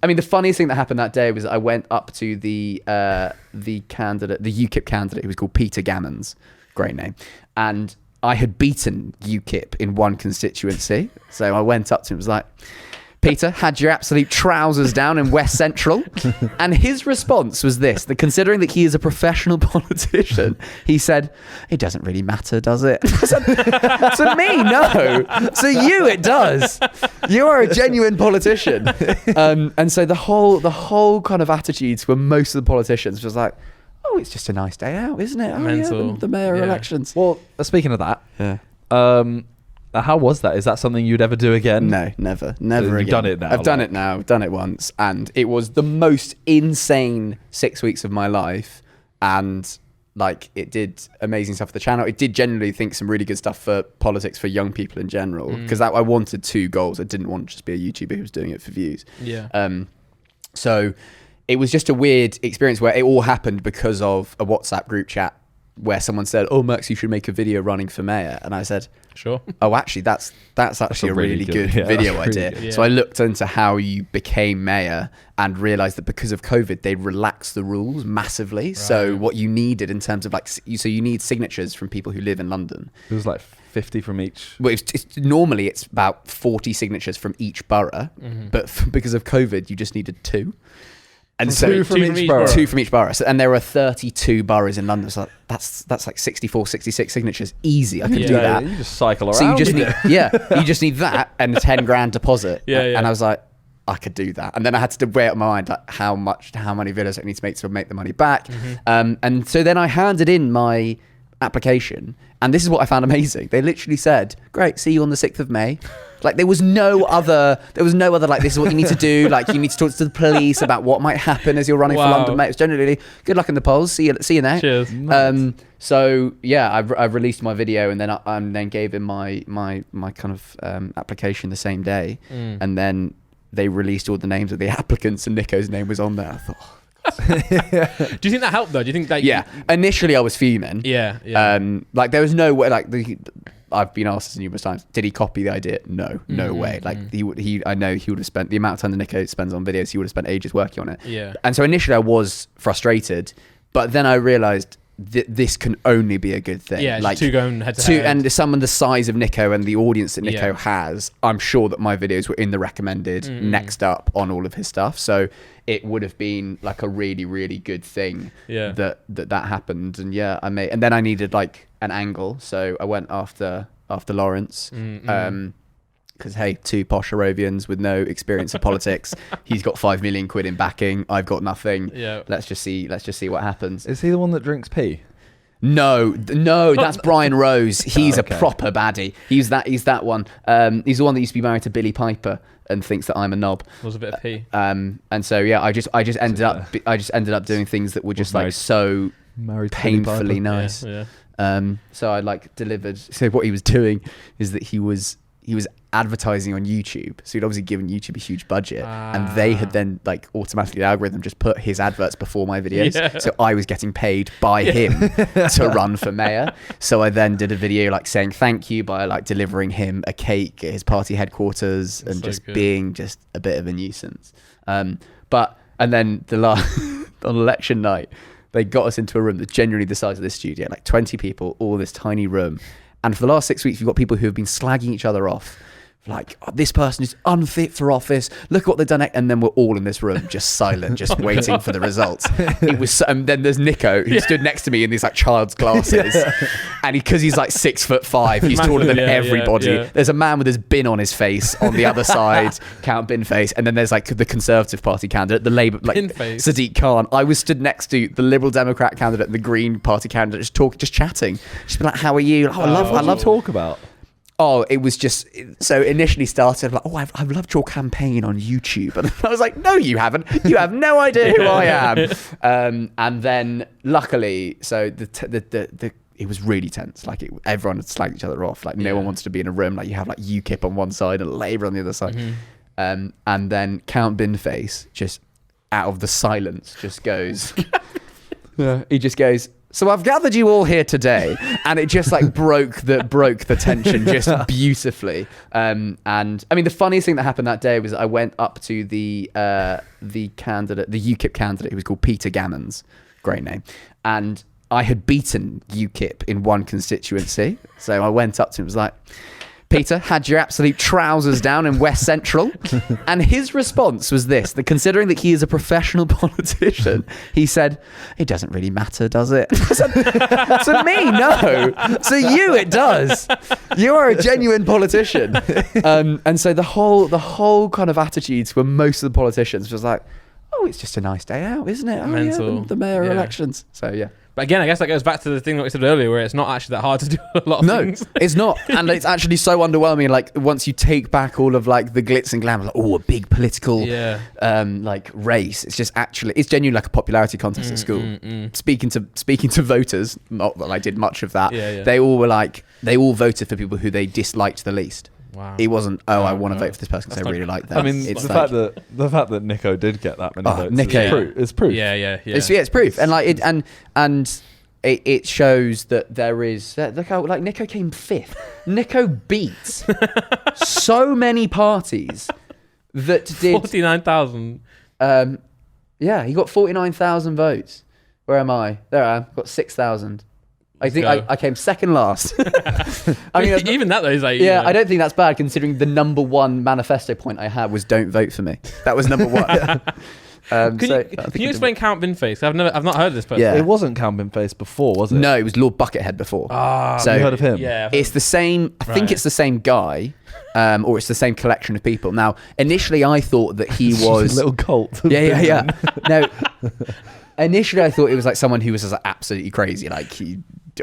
I mean, the funniest thing that happened that day was I went up to the candidate, the UKIP candidate, who was called Peter Gammons, great name, and I had beaten UKIP in one constituency. So I went up to him and was like, Peter, had your absolute trousers down in West Central? And his response was this, that considering that he is a professional politician, he said, it doesn't really matter, does it? To me, no. To you, it does. You are a genuine politician. And so the whole kind of attitudes for most of the politicians was like, oh, it's just a nice day out, isn't it? Oh, mental. Yeah, the mayor elections. Well, speaking of that, how was that? Is that something you'd ever do again? No, never So again. you've done it now. I've done it now. I've done it once, and it was the most insane 6 weeks of my life. And like, it did amazing stuff for the channel. It did genuinely think some really good stuff for politics for young people in general. Because I wanted two goals. I didn't want to just be a YouTuber who was doing it for views. Yeah. So it was just a weird experience where it all happened because of a WhatsApp group chat where someone said, oh, Max, you should make a video running for mayor. And I said, sure. Oh, actually, that's actually a really good video idea. Really good. So I looked into how you became mayor and realized that because of COVID, they relaxed the rules massively. Right. So what you needed in terms of like, so you need signatures from people who live in London. It was like 50 from each. Well, normally it's about 40 signatures from each borough, but because of COVID, you just needed two. And so two from each borough. Two from each borough. So, and there are 32 boroughs in London. So that's like 64, 66 signatures. Easy. I can do that. You just cycle around. So you just need, you just need that and a 10 grand deposit. Yeah. And I was like, I could do that. And then I had to weigh up my mind, like how many videos I need to make the money back. And so then I handed in my application, and this is what I found amazing. They literally said, great, see you on the 6th of May. Like there was no other like, this is what you need to do. Like you need to talk to the police about what might happen as you're running for London, mate. It's generally good luck in the polls. See you there. Cheers. So yeah, I've released my video, and then I then gave him my kind of application the same day, and then they released all the names of the applicants, and Niko's name was on there. I thought, Do you think that helped though? Do you think that? yeah. Initially, I was fuming. Yeah. Like there was no way. Like I've been asked this numerous times. Did he copy the idea? No way. Like I know he would have spent the amount of time that Niko spends on videos. He would have spent ages working on it. Yeah. And so initially, I was frustrated, but then I realized this can only be a good thing. Yeah, like two going head to head. And someone the size of Niko and the audience that Niko has, I'm sure that my videos were in the recommended next up on all of his stuff. So it would have been like a really, really good thing that happened. And yeah, and then I needed like an angle. So I went after Lawrence. Because hey, two posh Arabians with no experience of politics. He's got 5 million quid in backing. I've got nothing. Yeah. Let's just see what happens. Is he the one that drinks pee? No, that's Brian Rose. He's a proper baddie. He's that one. He's the one that used to be married to Billy Piper and thinks that I'm a knob. Was a bit of pee. And so yeah, I just ended up doing things that were just like so painfully nice. Yeah. So I like delivered. So what he was doing is that he was advertising on YouTube. So he'd obviously given YouTube a huge budget, and they had then like automatically, the algorithm just put his adverts before my videos. Yeah. So I was getting paid by him to run for mayor. So I then did a video like saying thank you by like delivering him a cake at his party headquarters. That's and so just good. being just a bit of a nuisance. And then on election night, they got us into a room that's genuinely the size of this studio, like 20 people, all this tiny room. And for the last 6 weeks, you've got people who have been slagging each other off. Like, oh, this person is unfit for office. Look what they've done. And then we're all in this room, just silent, just waiting for the results. It was, and then there's Niko, who stood next to me in these like child's glasses. And because he's like 6'5", he's taller than everybody. Yeah. There's a man with his bin on his face on the other side, Count Binface. And then there's like the Conservative Party candidate, the Labour, like Binface. Sadiq Khan. I was stood next to the Liberal Democrat candidate and the Green Party candidate, just chatting. Just be like, how are you? Oh, I love talk about. Oh, it was just, so initially started like, oh, I've loved your campaign on YouTube. And I was like, no, you haven't. You have no idea who I am. And then luckily, so it was really tense. Like everyone had slagged each other off. Like no one wanted to be in a room. Like you have like UKIP on one side and Labour on the other side. And then Count Binface just out of the silence just goes, he just goes, So I've gathered you all here today, and it just like broke the tension just beautifully. And I mean, the funniest thing that happened that day was I went up to the candidate, the UKIP candidate, who was called Peter Gammons, great name, and I had beaten UKIP in one constituency. So I went up to him and was like, Peter, had your absolute trousers down in West Central. And his response was this, that considering that he is a professional politician, he said, it doesn't really matter, does it? I said, to me, no. To you, it does. You are a genuine politician. And so the whole kind of attitudes for most of the politicians was like, oh, it's just a nice day out, isn't it? Oh, Mental. yeah, the mayor elections. So, yeah. But again, I guess that goes back to the thing that we said earlier, where it's not actually that hard to do a lot of things. No, it's not. And it's actually so underwhelming. Like, once you take back all of like the glitz and glamour, like, oh, a big political like race. It's just actually, it's genuinely like a popularity contest at school. Speaking to voters, not that I did much of that. They all were like, they all voted for people who they disliked the least. Wow. It wasn't, I want to vote for this person because I really like them. I mean, it's the fact that Niko did get that many votes Niko, is proof. Yeah. It's proof. And like it shows that there is, look how like Niko came 5th. Niko beat so many parties that did 49,000. Yeah, he got 49,000 votes. Where am I? There I am. Got 6,000. I think I came second last. I mean, even that though is like, I don't think that's bad considering the number one manifesto point I had was don't vote for me. That was number one. Can you explain Count Binface? I've not heard of this person. Yeah. It wasn't Count Binface before, was it? No, it was Lord Buckethead before. So you heard of him? Yeah. It's the same. I think it's the same guy, or it's the same collection of people. Now, initially, I thought that he was a little cult. Yeah. No. Initially, I thought it was like someone who was just absolutely crazy. Like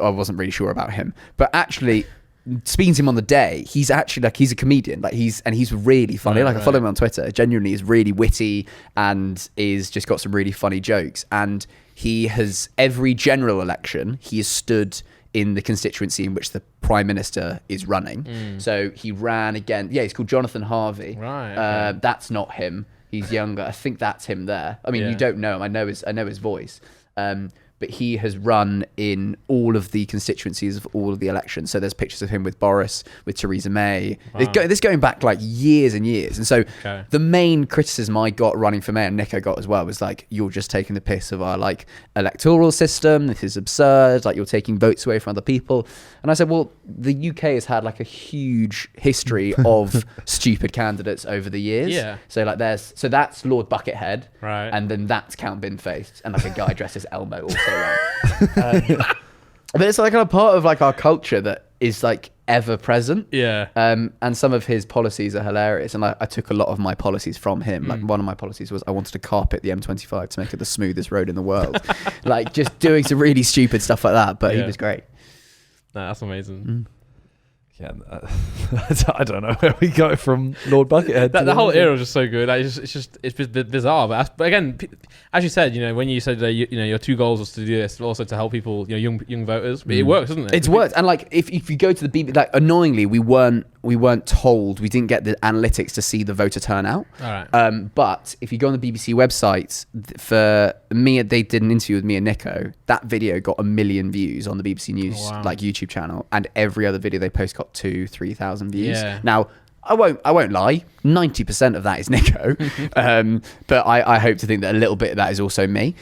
I wasn't really sure about him, but actually, speaking to him on the day, he's actually like he's a comedian. Like he's really funny. I follow him on Twitter. Genuinely, is really witty and is just got some really funny jokes. And he has every general election he has stood in the constituency in which the Prime Minister is running. So he ran again. Yeah, he's called Jonathan Harvey. Right. Okay. That's not him. He's younger. I think that's him there. I mean, you don't know him. I know his voice. But he has run in all of the constituencies of all of the elections. So there's pictures of him with Boris, with Theresa May. Wow. This going back like years and years. And so the main criticism I got running for mayor, and Niko got as well, was like, you're just taking the piss of our like electoral system. This is absurd. Like you're taking votes away from other people. And I said, well, the UK has had like a huge history of stupid candidates over the years. Yeah. So like that's Lord Buckethead. Right. And then that's Count Binface. And like a guy dressed as Elmo also. But it's like a part of like our culture that is like ever present. Yeah. And some of his policies are hilarious. And I took a lot of my policies from him. Like one of my policies was I wanted to carpet the M25 to make it the smoothest road in the world. Like just doing some really stupid stuff like that. But he was great. No, that's amazing. Yeah, I don't know where we go from Lord Buckethead. The whole era was just so good. Like, it's just bizarre. But again, as you said, when you said your two goals was to do this, but also to help people, young voters. But it works, doesn't it? It's worked. And like if you go to the BBC, like annoyingly, we weren't told. We didn't get the analytics to see the voter turnout. All right. But if you go on the BBC website, for me, they did an interview with me and Niko. That video got 1 million views on the BBC News like YouTube channel, and every other video they post got 2,000-3,000 views. Yeah. Now, I won't lie. 90% of that is Niko, but I hope to think that a little bit of that is also me,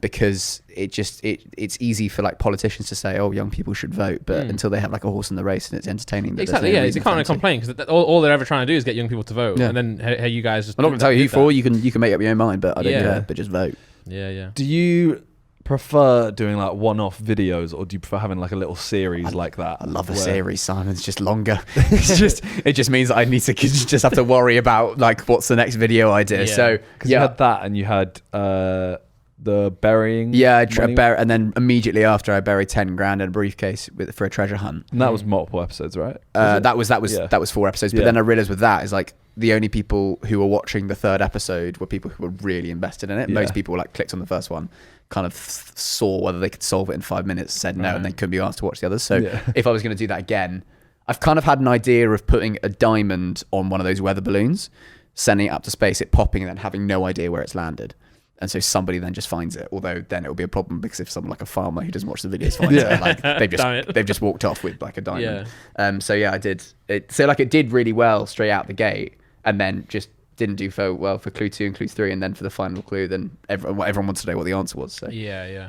because it's easy for like politicians to say, oh, young people should vote, but until they have like a horse in the race and it's entertaining. Exactly. Yeah, you can't complain because all they're ever trying to do is get young people to vote, and then hey, you guys just. I'm not going to tell you who for. You can make up your own mind, but I don't care. But just vote. Yeah. Do you prefer doing like one-off videos, or do you prefer having like a little series like that? I love a series, Simon. It's just longer. It just means that I need to just have to worry about like what's the next video idea. Yeah. So because you had that, and you had the burying. Yeah, and then immediately after I buried 10 grand in a briefcase for a treasure hunt. And that was multiple episodes, right? That was 4 episodes. But then I realized with that is like the only people who were watching the third episode were people who were really invested in it. Most people like clicked on the first one, kind of saw whether they could solve it in 5 minutes, said no, and then couldn't be asked to watch the others. So if I was going to do that again, I've kind of had an idea of putting a diamond on one of those weather balloons, sending it up to space, it popping, and then having no idea where it's landed. And so somebody then just finds it. Although then it'll be a problem because if someone like a farmer who doesn't watch the videos finds it, like they've just walked off with like a diamond. So yeah, I did it. So like it did really well straight out the gate, and then just didn't do well for clue 2 and clue 3, and then for the final clue, then everyone wants to know what the answer was. So yeah.